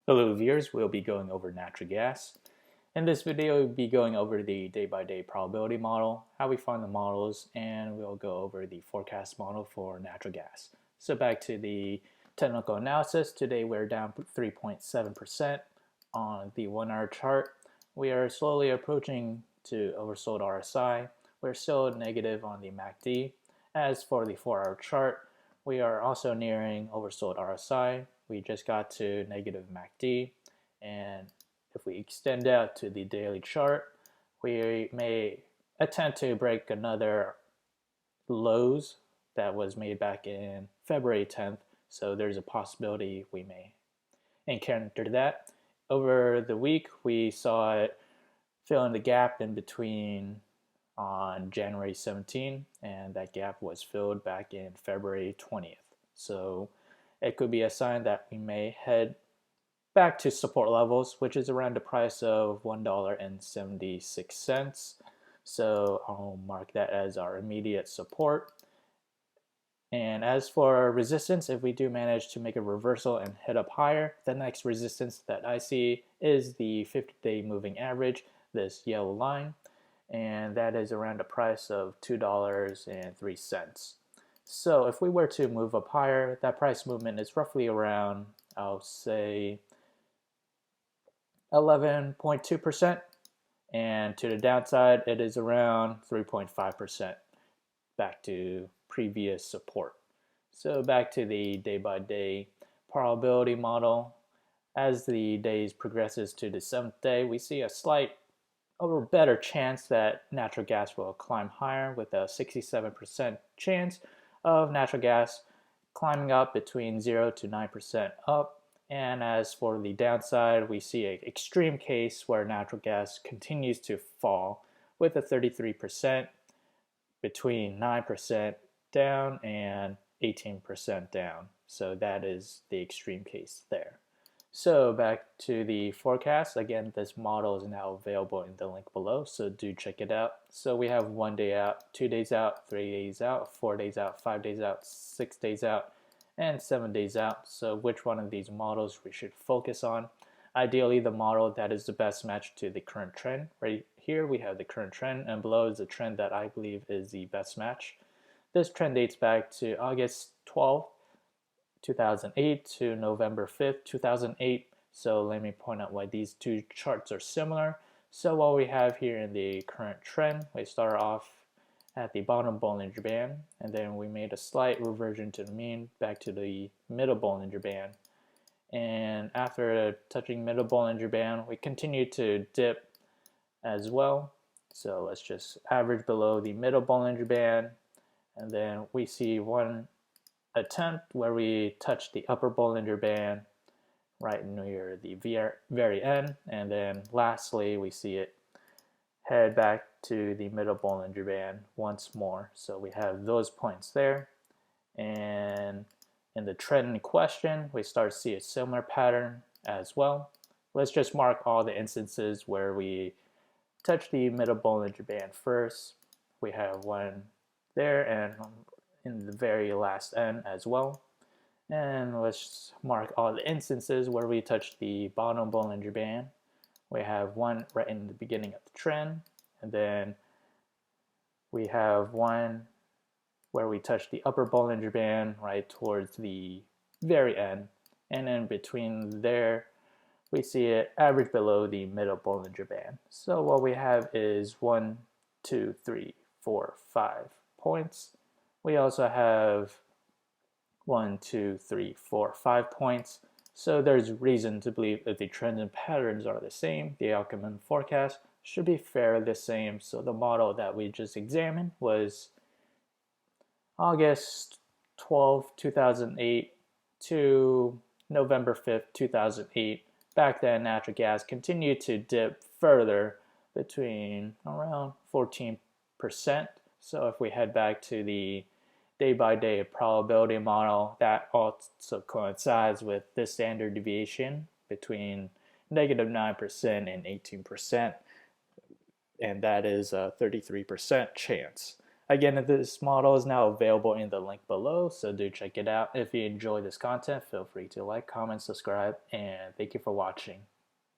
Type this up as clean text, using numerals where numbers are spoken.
Hello viewers, we'll be going over natural gas. In this video, we'll be going over the day-by-day probability model, how we find the models, and we'll go over the forecast model for natural gas. So back to the technical analysis. Today we're down 3.7% on the 1 hour chart. We are slowly approaching to oversold RSI. We're still negative on the MACD. As for the 4 hour chart, we are also nearing oversold RSI. We just got to negative MACD, and if we extend out to the daily chart, we may attempt to break another lows that was made back in February 10th, so there's a possibility we may encounter that. Over the week, we saw it fill in the gap in between on January 17, and that gap was filled back in February 20th. So it could be a sign that we may head back to support levels, which is around the price of $1.76. So I'll mark that as our immediate support. And as for resistance, if we do manage to make a reversal and head up higher, the next resistance that I see is the 50-day moving average, this yellow line, and that is around a price of $2.03. So if we were to move up higher, that price movement is roughly around, I'll say, 11.2%, and to the downside, it is around 3.5% back to previous support. So back to the day-by-day probability model. As the days progresses to the 7th day, we see a slight or better chance that natural gas will climb higher, with a 67% chance of natural gas climbing up between 0 to 9% up. And as for the downside, we see an extreme case where natural gas continues to fall, with a 33% between 9% down and 18% down. So that is the extreme case there. So back to the forecast. Again, this model is now available in the link below, so do check it out. So we have 1 day out, 2 days out, 3 days out, 4 days out, 5 days out, 6 days out, and 7 days out. So which one of these models we should focus on? Ideally, the model that is the best match to the current trend. Right here we have the current trend, and below is the trend that I believe is the best match. This trend dates back to August 12th, 2008 to November 5th, 2008. So let me point out why these two charts are similar. So what we have here in the current trend, we start off at the bottom Bollinger Band, and then we made a slight reversion to the mean back to the middle Bollinger Band. And after touching middle Bollinger Band, we continue to dip as well. So let's just average below the middle Bollinger Band, and then we see one attempt where we touch the upper Bollinger Band right near the very end, and then lastly we see it head back to the middle Bollinger Band once more. So we have those points there, and in the trend in question we start to see a similar pattern as well. Let's just mark all the instances where we touch the middle Bollinger Band first. We have one there, and in the very last end as well. And let's mark all the instances where we touch the bottom Bollinger Band. We have one right in the beginning of the trend, and then we have one where we touch the upper Bollinger Band right towards the very end, and in between there we see it average below the middle Bollinger Band. So what we have is 1, 2, 3, 4, 5 points. We also have 1, 2, 3, 4, 5 points. So there's reason to believe that the trends and patterns are the same. The outcome and forecast should be fairly the same. So the model that we just examined was August 12, 2008 to November 5th, 2008. Back then, natural gas continued to dip further between around 14%. So if we head back to the day-by-day probability model, that also coincides with the standard deviation between negative 9% and 18%, and that is a 33% chance Again, this model is now available in the link below, so do check it out. If you enjoy this content, feel free to like, comment, subscribe, and thank you for watching.